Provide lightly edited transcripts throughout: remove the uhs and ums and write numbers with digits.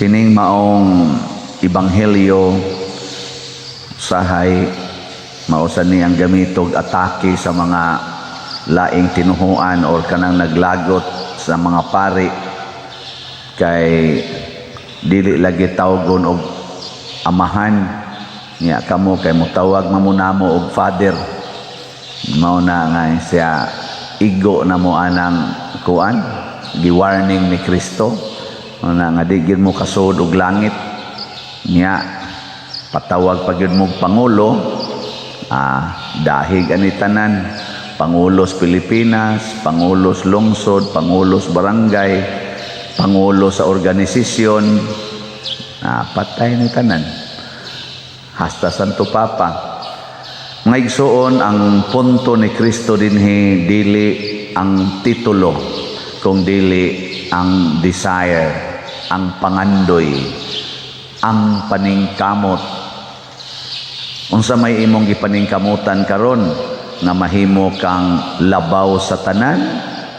Kining maong ebanghelyo sahay mausan niyang gamitog atake sa mga laing tinuhuan or kanang naglagot sa mga pari kay dili lagi tawgon og amahan niya kamo kay mutawag mamunamo og father mao na nga siya igo na mo anang kuan gi-warning ni Kristo na nga di gyud mo kasud og langit niya patawag pa gyud mo pangulo dahig ani tanan pangulos Pilipinas, pangulos lungsod, pangulos barangay, pangulo sa organisasyon patay ni tanan hasta Santo Papa. Ngaigsoon ang punto ni Kristo dinhi dili ang titulo kung dili ang desire, ang pangandoy, ang paningkamot. Unsa may imong gipaningkamutan karon nga mahimo kang labaw sa tanan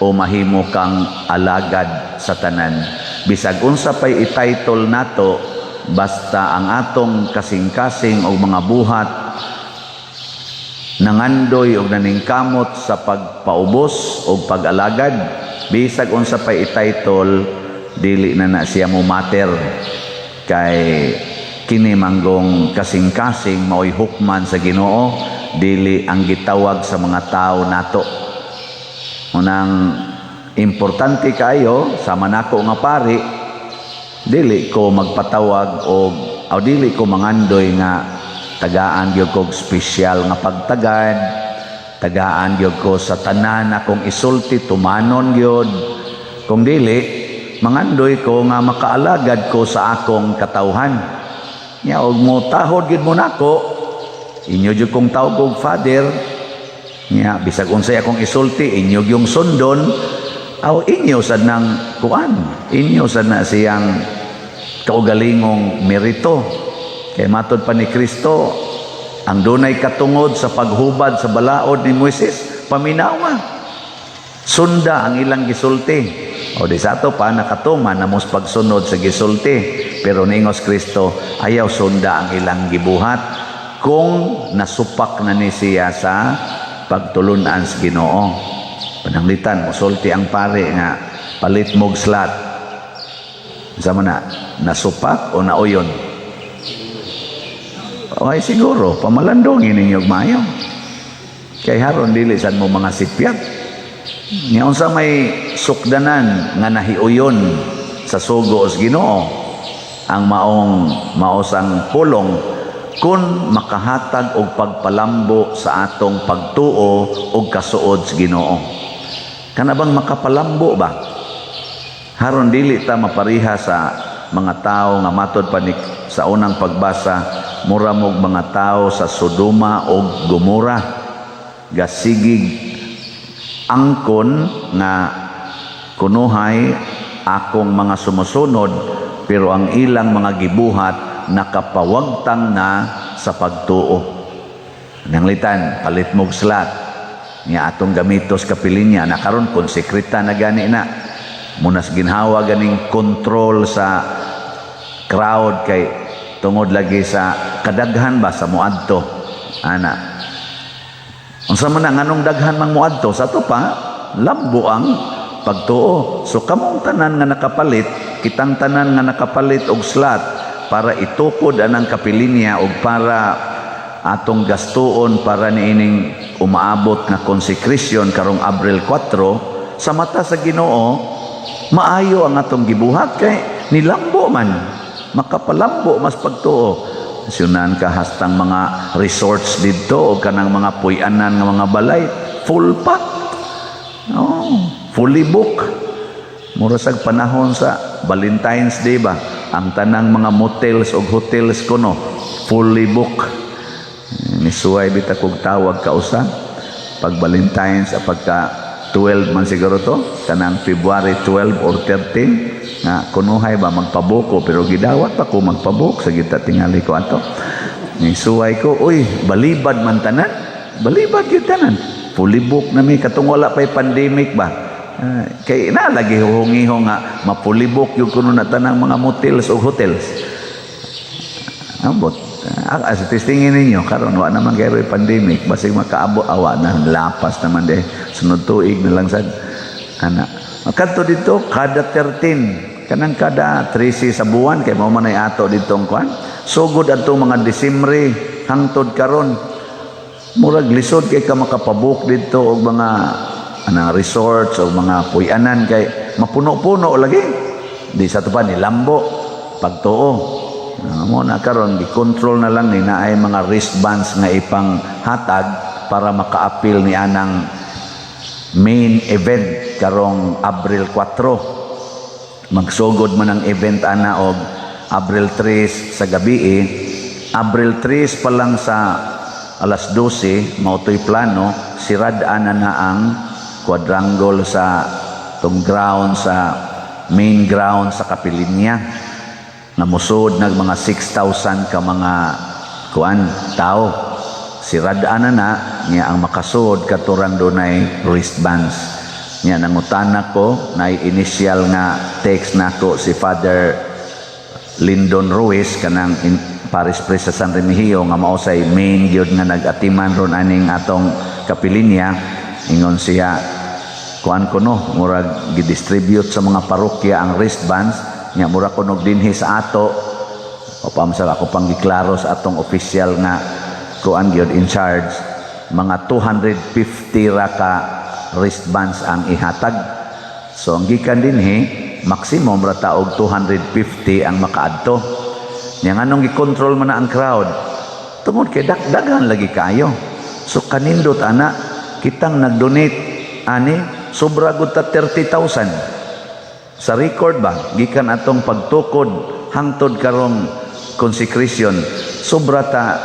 o mahimo kang alagad sa tanan. Bisag unsa pay i-title nato basta ang atong kasing-kasing o mga buhat nangandoy og naningkamot sa pagpaubos o pag-alagad, bisag unsa pay i-title dili na siya mo matter kay kini manggong kasing-kasing maoy hukman sa Ginoo, dili ang gitawag sa mga tao nato. Unang importante kayo sa manako nga pari, dili ko magpatawag o dili ko mangandoy nga tagaan gyud kog espesyal nga pagtagad, tagaan gyud ko sa tanan akong isulti tumanon gyud. Kung dili mangandoy ko nga makaalagad ko sa akong katawhan. Nya og mo tahod gyud mo nako, inyo gyud kong tawag og father. Nya bisag unsay akong isulti, inyo gyung sundon, inyo sad nang kuan, inyo sad na siyang kaugalingong merito. Kay matod pa ni Kristo, ang dunay katungod sa paghubad sa balaod ni Moises, paminawa. Sunda ang ilang gisulti. O di sa ato pa nakatuman na mos pagsunod sa gisulti. Pero ningos Kristo, ayaw sunda ang ilang gibuhat kung nasupak na ni siya sa pagtulunan sa Ginoo. Pananglitan, musulti ang pare nga palit mog slat. Sama na, nasupak o nauyon? Okay, siguro, pamalandongin ninyong mayo. Kay haron dili sad mo mga sipyat. Nga unsa may sukdanan nga nahiuyon sa sugo sa Ginoo, ang maosang pulong kun makahatag og pagpalambo sa atong pagtuo og kasuod sa Ginoo. Kana bang makapalambo ba? Haron dili ta mapariha sa mga tao nga matod pa ni sa unang pagbasa, mura mog mga tao sa Sodoma og Gomora, gasigig angkon nga kunuhay akong mga sumusunod, pero ang ilang mga gibuhat nakapawagtang na sa pagtuo. Nanglitan, palit mog slat niya atong gamitos kapilinya na karon konsekreta na gani na munas ginhawa ganing control sa crowd kay tungod lagi sa kadaghan ba sa muadto ana. Unsa man nganong daghan mang muadto sa to pa lambo ang pagtuo. So kamong tanan nga nakapalit, kitang tanan nga nakapalit og slot para itukod anang kapilinya og para atong gastuon para niining umaabot nga konsekrasyon karong Abril 4 sa mata sa Ginoo, maayo ang atong gibuhat kay nilambo man, makapalambo mas pagtuo. Sunan ka hastang mga resorts dito o kanang mga puy-anan nga mga balay, full pack. Fully book. Murasag panahon sa Valentine's Day ba, ang tanang mga motels o hotels kuno fully book. Nisuway bita kog tawag kausa pag Valentine's pagka 12 man siguro to, kanang February 12 or 13 nga kunuhay ba magpabuko, pero gidawat pa ko magpabuk sa gita tingali ko ato. Nisuway ko, uy, balibad man tanan, balibad gyud tanan, fully book na mi katong wala pay pandemic ba. Kay nalagi hungiho nga mapulibok yung kuno na tanang mga motels o hotels. Ambot. As testingin ninyo, karon wa naman kayo pandemic, basig makaabo awa na lapas naman de. Sunod tuig na lang sad. Ana. Kadto dito kada 13, kanang kada 13 sa buwan kay mao man ay ato ditong kwan. Sugod adto mga Disyembre hangtod karon. Murag lisod kay ka makapabuk dito og mga anang resorts o mga puy-anan kay mapuno-puno lagi. Di sa tupan ni Lambo pagtuo. Mo na karon gi-control na lang ni naay mga wristbands nga ipang hatag para maka-appeal ni anang main event karong Abril 4. Magsugod man ang event ana og Abril 3 sa gabi. Abril 3 pa lang sa alas 12 mautoy plano sirad-an na ang quadrangle sa tong ground sa main ground sa Kapilinya na musod nag mga 6,000 ka mga kuan tao. Sirad-an na niya ang makasud katurang dunay wristbands. Niya nangutana ko na initial nga text nako si Father Lyndon Ruiz kanang Paris Priest sa San Remigio nga mao say main gyud nga nag-atiman ron aning atong Kapilinya. Ingon siya kuan ko no murag gidistribute sa mga parokya ang wristbands nya mura kunog dinhi sa ato o pamsal ako pang giklaro sa atong official nga kuan gyud in charge mga 250 ra ka wristbands ang ihatag. So ang gikan dinhi maximum ra taog 250 ang makaadto. Nya nganong gi-control man na ang crowd tungod kay daghan lagi kayo. So kanindot ana kitang nag-donate ani sobra gud ta 30,000 sa record ba gikan atong pagtukod hangtod karong consecration sobra ta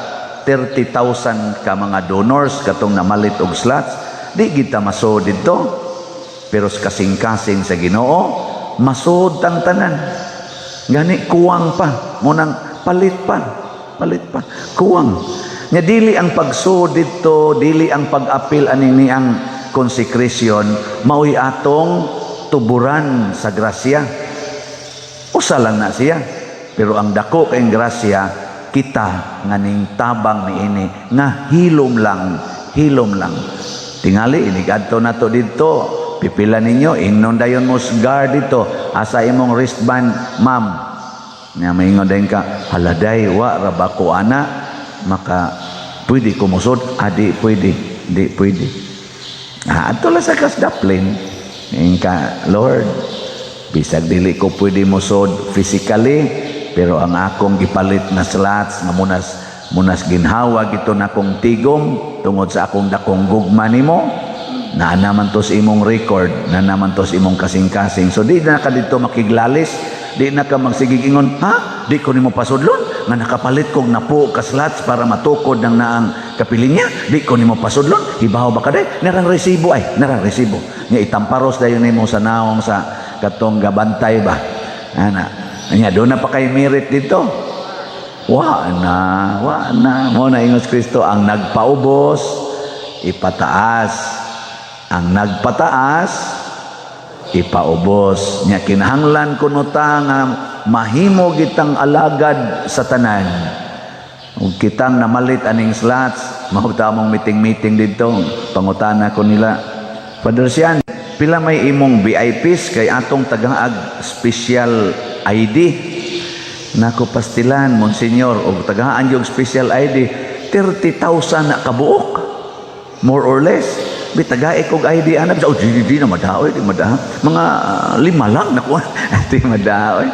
30,000 ka mga donors katong namalit og slots. Di kita masud dito pero kasing-kasing sa Ginoo masud tang tanan gani kuwang pa munang palit pa kuwang nya dili ang pagsud dito dili ang pag-apil aning ni ang consecration mao'y atong tuburan sa grasya. Usa lang na siya. Pero ang dako kay grasya kita nganing tabang niini nga hilom lang. Tingali inigadto nato dito. Pipila ninyo ingnon dayon mo guard dito. Asa imong wristband, ma'am. Nya maingon dayon ka, haladay wa ra ba ko ana maka pwede ko musod? Adi pwede. Di pwede. Ato la sa kasdaplin. Ingka, Lord, bisag dili ko pwede musod physically, pero ang akong gipalit na slots nga munas ginhawag ito na kong tigom tungod sa akong dakong gugma nimo na naman to sa imong record, na naman to sa imong kasing-kasing. So di na ka dito makiglalis, di na ka magsigig ingon, ha? Di ko nimo pasudlon nga nakapalit kong napo ka slots para matukod ng naang Kapilinya. Di ko nimo pasudlon. Ibahaw ba ka day? Narang resibo nya itamparos dayon nimo sa naong sa katong gabantay ba. Ana. Nya do na pa kay merit dito. Wa na mo na ingos Kristo ang nagpaubos ipataas. Ang nagpataas ipaubos. Nya kinahanglan kuno ta nga mahimo gitang alagad sa tanan. Ug kitang namalit aning slots, mahutαμong meeting dito. Pangutana ko nila, Father Sian, pila may imong VIPs kay atong tagaag special ID. Nako pastilan, Monsignor, og tagaan yung special ID, 30,000 na kabuok. More or less. Bitagae kog ID anak sa di na madaoy, di madaha. Mga 5 lang nakuha. Di madaoy.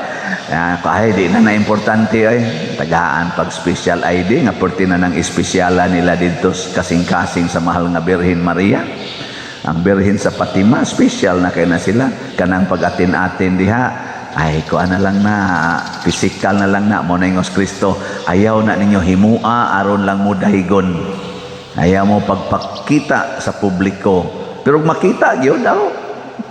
Kahit di na importante ay tagaan pag special ID nga perti na ng espesyala nila dito kasing-kasing sa mahal nga Birhen Maria. Ang Birhen sa Fatima, special na kay na sila. Kanang pag-atin-atin diha, ay kuan na lang na, physical na lang na, mo na ingos Kristo, ayaw na ninyo himua, aron lang mo dahigon. Ayaw mo pagpakita sa publiko. Pero makita, yun daw,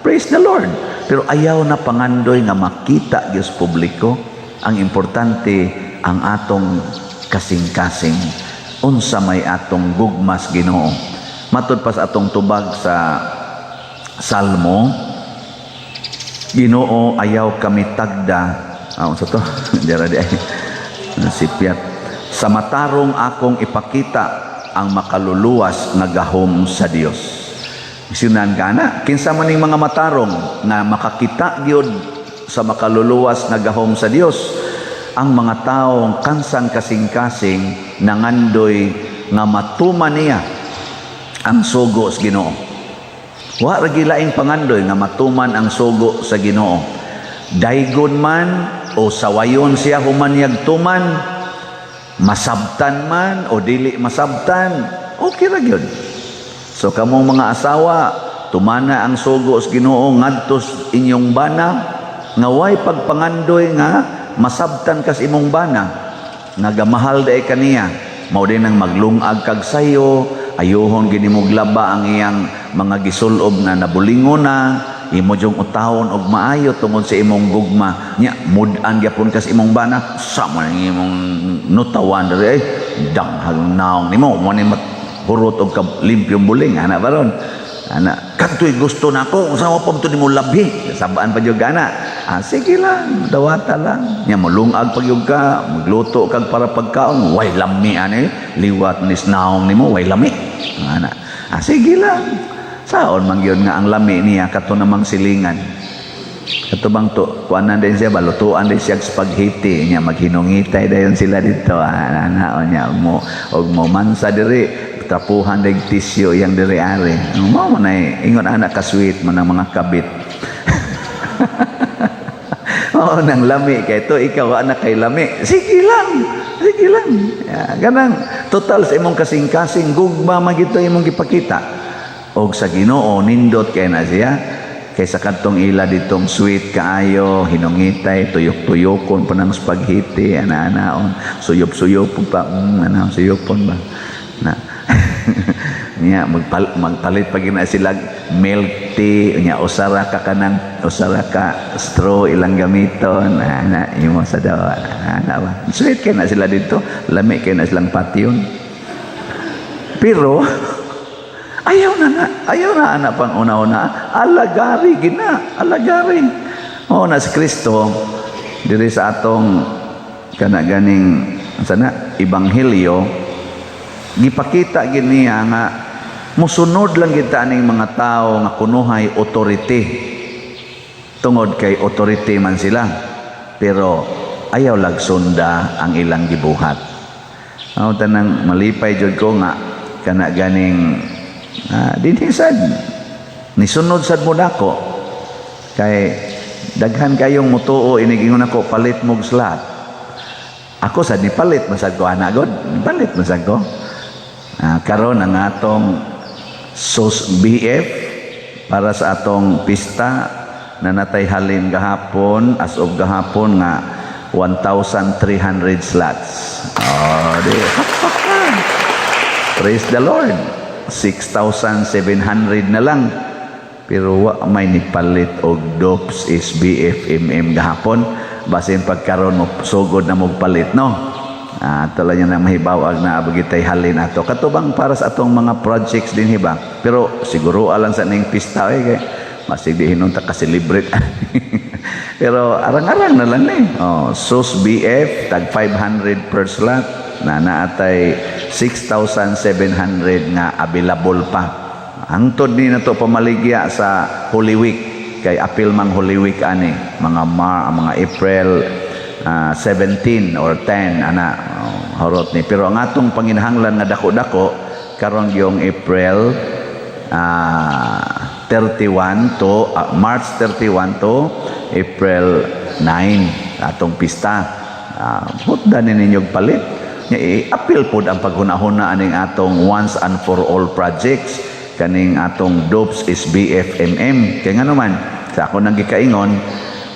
praise the Lord. Pero ayaw na pangandoy nga makita gyud sa publiko. Ang importante ang atong kasing-kasing unsa may atong gugmas Ginoo. Matud pa sa atong tubag sa Salmo Ginoo, ayaw kami tagda. Sa to, dira di ay sipyat. Sa matarong akong ipakita ang makaluluwas nga gahom sa Dios. Isinan ka na, kinsa man ning mga matarong na makakita gyud sa makaluluwas nga gahom sa Dios, ang mga taong kansang kasing-kasing nangandoy nga matuman niya ang sugo sa Ginoo. Wa ra gilaing pangandoy nga matuman ang sugo sa Ginoo. Daygon man o sawayon siya humanyag tuman, masabtan man o dili masabtan, okay ra gyud. So kamong mga asawa, tumana ang sugo sa Ginoo ngadto inyong bana, nga way pagpangandoy nga masabtan kas imong bana, nga gamahal day kaniya, mao din ang maglungag kag sayo, ayohon gini mo glaba ang iyang mga gisulob na nabulingon na, imo jung utahon og maayo tungod sa imong gugma nya, mudan gyapon kas imong bana, sa man imong nutawan diri danghag naong nimo mo ni hurot og limpyong buling ana baron ana kadtoy gusto nako usawa pa to nimo labhi sabaan pa jud ana. Sige lang, dawata lang nya, mulungag pag yug ka, magluto kag para pagkaon, way lami ani liwat nis naong nimo, way lami ana. Sige lang, saon man gyud nga ang lami niya kato namang silingan, kato bang to kuanan din siya, balutuan din siya spaghetti nya, maghinungitay dayon sila dito ana nya, og mo mansa diri tapuhan dig tisyo yang diri ari mo man ay ingon anak ka sweet man ang mga kabit. Oo, nang lami kay to ikaw anak kay lami, sige lang ganang total sa imong kasing-kasing gugma magito imong gipakita og sa Ginoo nindot kay na siya kaysa kadtong ila ditong sweet kaayo hinungitay tuyok-tuyokon pa ng spaghetti ana-anaon suyop-suyop pa suyopon ba na niya magpalit pag na sila milk tea nya, usara ka straw ilang gamiton ana imo sa dawa ana ba sweet kay na sila dito, lami kay na silang patyon, pero ayaw na anak pang una-una alagari na si Kristo diri sa atong kana ganing sana ebanghelyo gipakita giniya nga musunod lang kita aning mga tao nga kunuhay authority, tungod kay authority man sila, pero ayaw lagsunda ang ilang gibuhat. Tanang malipay jud ko nga kana ganing dinhi sad nisunod sad mo nako kay daghan kayong mutuo inigingon nako palit mog slot. Ako sad ni palit masad ko ana god, palit masad ko. Karon ang atong SOS BF para sa atong pista na natay halin gahapon as of gahapon nga 1,300 slots. Praise the Lord. 6,700 na lang, pero wa may nipalit og DOPS SBF MM gahapon basin pagkaron mo sugod na mo palit no. Tala niya na mahibawag na abagitay halin ato katubang para sa atong mga projects din hiba, pero siguro alang sa ning pista kay masig di hinunta ka celebrate. Pero arang-arang na lang ni SOS BF tag 500 per slot na naatay 6,700 nga available pa. Hangtod ni nato pamaligya sa Holy Week kay apil mang Holy Week ani mga April 17 or 10 horot ni, pero ang atong panginahanglan nga dako-dako karon yung April 31 to March 31 to April 9 atong pista. Hutdan ninyong palit i-appeal pod ang paghunahuna aning atong once and for all projects kaning atong DOPS SBF MM kay nga naman sa ako nang gikaingon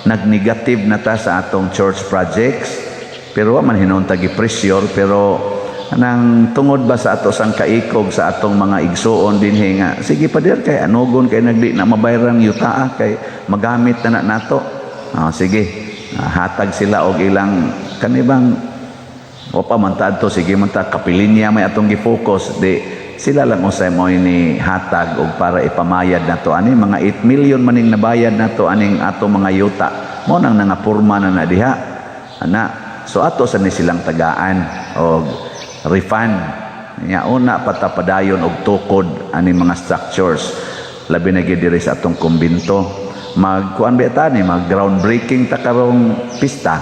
nag-negative na ta sa atong church projects, pero man hinunta gi-pressure, pero nang tungod ba sa ato sang kaikog sa atong mga igsuon dinhi nga sige pa dir kay anugon kay nagdi na mabayaran yuta kay magamit na nato. Sige hatag sila og ilang kanibang o pa man to sige man ta kapilinya may atong gi-focus di sila lang usay mo ini hatag og para ipamayad nato ani mga 8 million maning nabayad nato aning ato mga yuta mo nang nangapurma na diha ana. So ato sa ni silang tagaan og refund nya una patapadayon og tukod ani mga structures labi na gid diri sa atong kumbento. Magkuan beta ni mag groundbreaking ta karong pista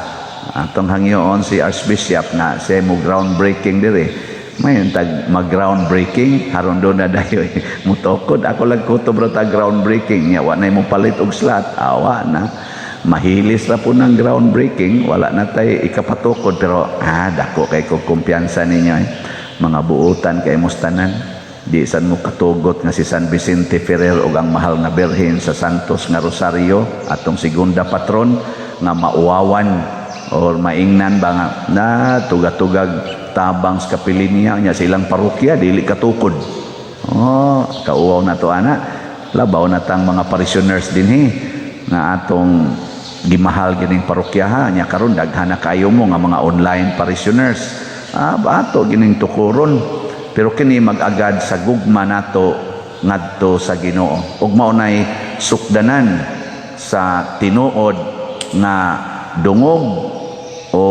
atong hangyoon si Archbishop na siya mo groundbreaking diri. May tag mag groundbreaking haron do na dayoy mutokod ako lang kutob ra ta groundbreaking nya wa nay mo palit og slot awa na mahilis ra po ng groundbreaking wala na tay ikapatukod pero dako kay ko kumpiyansa ninyo mga buutan kay mustanan di san mo katugot nga si San Vicente Ferrer ug ang mahal nga Birhen sa Santos nga Rosario atong segunda patron nga mauwawan or maingnan ba nga na tugatugag tabang sa kapilinya nya silang parokya dili katukod. Kauwaw na to ana labaw na tang mga parishioners dinhi nga atong gimahal gining parokyaha nya karon daghan na kayo mo nga mga online parishioners bato gining tukuron pero kini mag-agad sa gugma nato ngadto sa Ginoo ug maunay sukdanan sa tinuod nga dungog o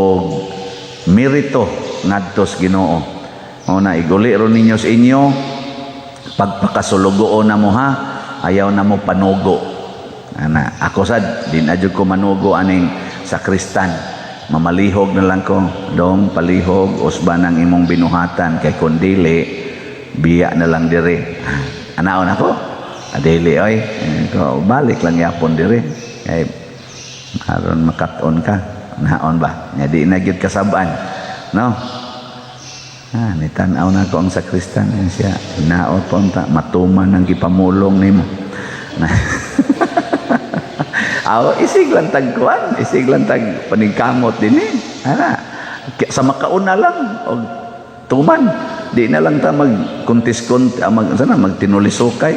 merito ngadto sa Ginoo. Una iguli ron ninyo sa inyo pagpakasulugoon na mo ha ayaw na mo panugo ana ako sad din adyo ko manugo aning sakristan mamalihog na lang ko dong palihog usban ang imong binuhatan kay kundili biya na lang dire anaon ako adili oy ko balik lang yapon dire kay aron makaton ka naon ba nya di na gyud kasab-an no nitan-aw na ko ang sakristan siya naot ponta matuman ang gipamulong nimo isig lang tagkuan isig lang tag paningkamot din ana sa makauna lang og tuman di na lang ta magkuntis-kunt magtinulisukay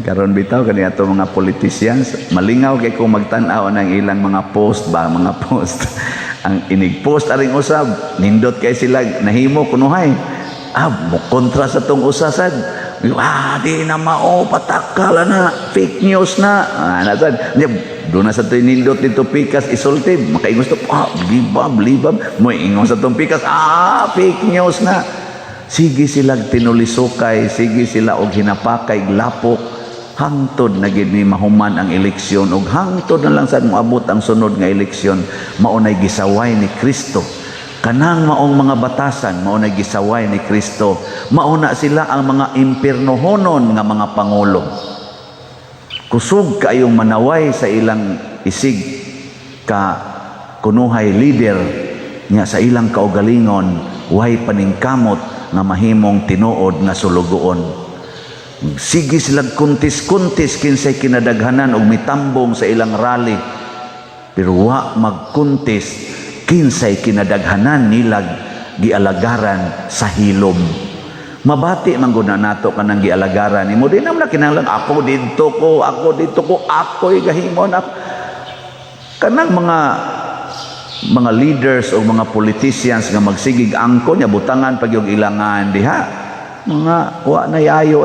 karon bitaw kani ato mga politicians malingaw kay kung magtan-aw ng ilang mga post ang inig-post aring usab nindot kay sila nahimo kunuhay mo kontra sa tong usasad di na mao patakala na fake news na nasad doon na sa ito nindot dito pikas isultib makaingos to blibab mo ingon sa itong pikas fake news na sige sila tinulisukay sige sila og hinapakay lapok hangtod na gid ni mahuman ang eleksyon ug hangtod na lang sad moabot ang sunod nga eleksyon maunay gisaway ni Kristo kanang maong mga batasan maunay gisaway ni Kristo mauna sila ang mga impiernohonon nga mga pangulo kusog kaayong manaway sa ilang isig ka kunuhay leader nya sa ilang kaugalingon way paningkamot nga mahimong tinuod nga sulugoon sige sila kuntis-kuntis kinsay kinadaghanan og mitambong sa ilang rally pero wa magkuntis kinsay kinadaghanan nilag gialagaran sa hilom mabati man gud nato kanang gialagaran nimo di na kinahanglan ako didto ko ako'y gahimon ako kanang mga leaders o mga politicians nga magsigig angko nya butangan pag yung ilangan diha mga wa na yayo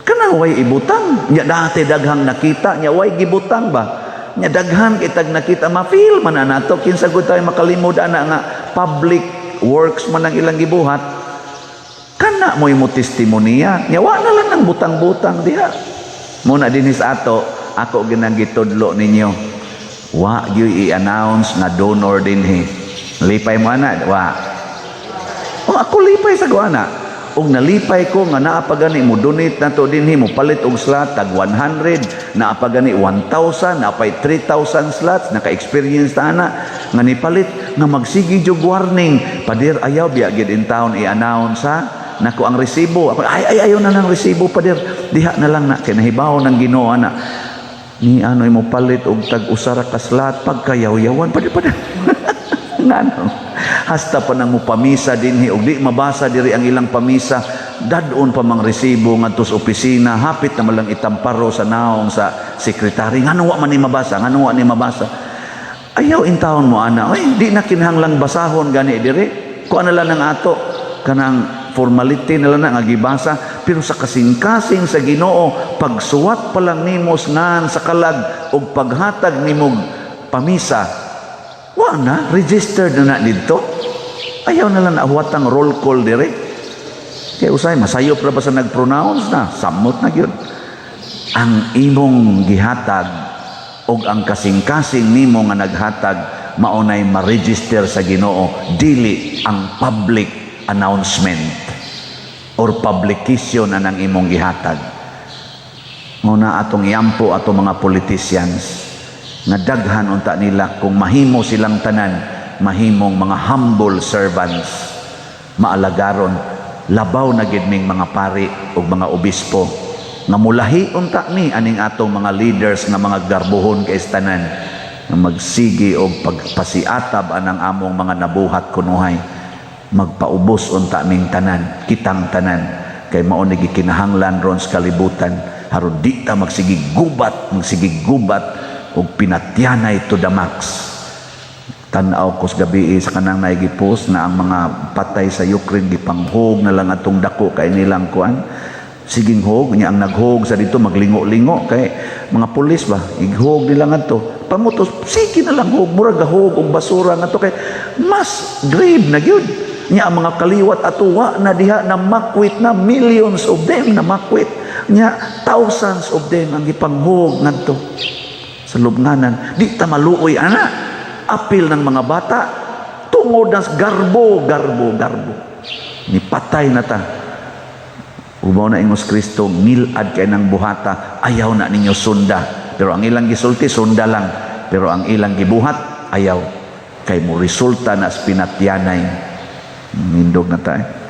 kanang way ibutang nya dati daghang nakita nya way gibutang ba nya daghan kitag nakita ma-feel man nato kinsa gud tayo makalimod ana nga public works man ang ilang gibuhat kana mo imo testimonya nya wa na lang nang butang-butang diha muna dinhi sa ato ako ginang gitudlo ninyo wa gyud i-announce na donor dinhi lipay mo ana wa ako lipay sa guana ug nalipay ko nga naa pa gani mo donate nato dinhi mo palit og slot tag 100 naa pa gani 1,000 naa pay 3,000 slots naka-experience ta ana nga nipalit nga magsigi jog warning padir ayaw biya gid in town i-announce ha nako ang resibo ako ayaw na nang resibo padir diha na lang na kay nahibaw nang Ginoo ana ni ano imo palit og tag usara ka slot pagkayaw-yawan padir ngano hasta pa nang mupamisa dinhi og di mabasa diri ang ilang pamisa dadon pa mang resibo ngadto sa opisina hapit na malang itamparo sa naong sa sekretary ngano wa man ni mabasa ayaw in taon mo ana di na kinahanglang basahon gani diri kuan na lang ang ato kanang formality nila na nga gibasa, pero sa kasing-kasing sa Ginoo, pagsuwat pa lang nimo ngan sa kalag og paghatag nimo pamisa, wa na registered na dito. Ayaw na lang nahuwatang roll call dire. Kaya usay masayop ra ba sa nag-pronounce na, samot na gyud. Ang imong gihatag og ang kasing-kasing nimo nga naghatag maunay ma-register sa Ginoo, dili ang public announcement or publication anang imong gihatag. Muna atong iampo atong mga politicians nga daghan unta nila kung mahimo silang tanan, mahimong mga humble servants, maalagaron, labaw na gid ming mga pari ug mga obispo nga mulahi unta ni aning atong mga leaders nga mga garbuhon kay tanan nga magsigi og pagpasiatab anang among mga nabuhat kunuhay, magpaubos unta ming tanan, kitang tanan, kay mao ni gikinahanglan ron sa kalibutan aron di ta magsigi gubat og pinatyanay to the max. Tan-aw ko sa gabi sa kanang naigipost na ang mga patay sa Ukraine gipanghog na lang atong dako kay nilang kuan. Siging hog niya ang naghog sa dito maglingo-lingo kay mga pulis ba ighog nila ngadto. Pamutos sige na lang hog murag gahog og basura ngadto kay mas grave na gyud. Nya ang mga kaliwat atuwa na diha na makwit na millions of them na makwit. Nya thousands of them ang gipanghog ngadto sa lubnganan. Di ta maluoy ana. Apil ng mga bata tungod nas garbo. Ni patay na ta. Ubaw na ingos Kristo, milad kay ng buhata, ayaw na ninyo sunda. Pero ang ilang gisulti, sunda lang. Pero ang ilang gibuhat, ayaw. Kay mo resulta na pinatyanay. Mindog na tayo.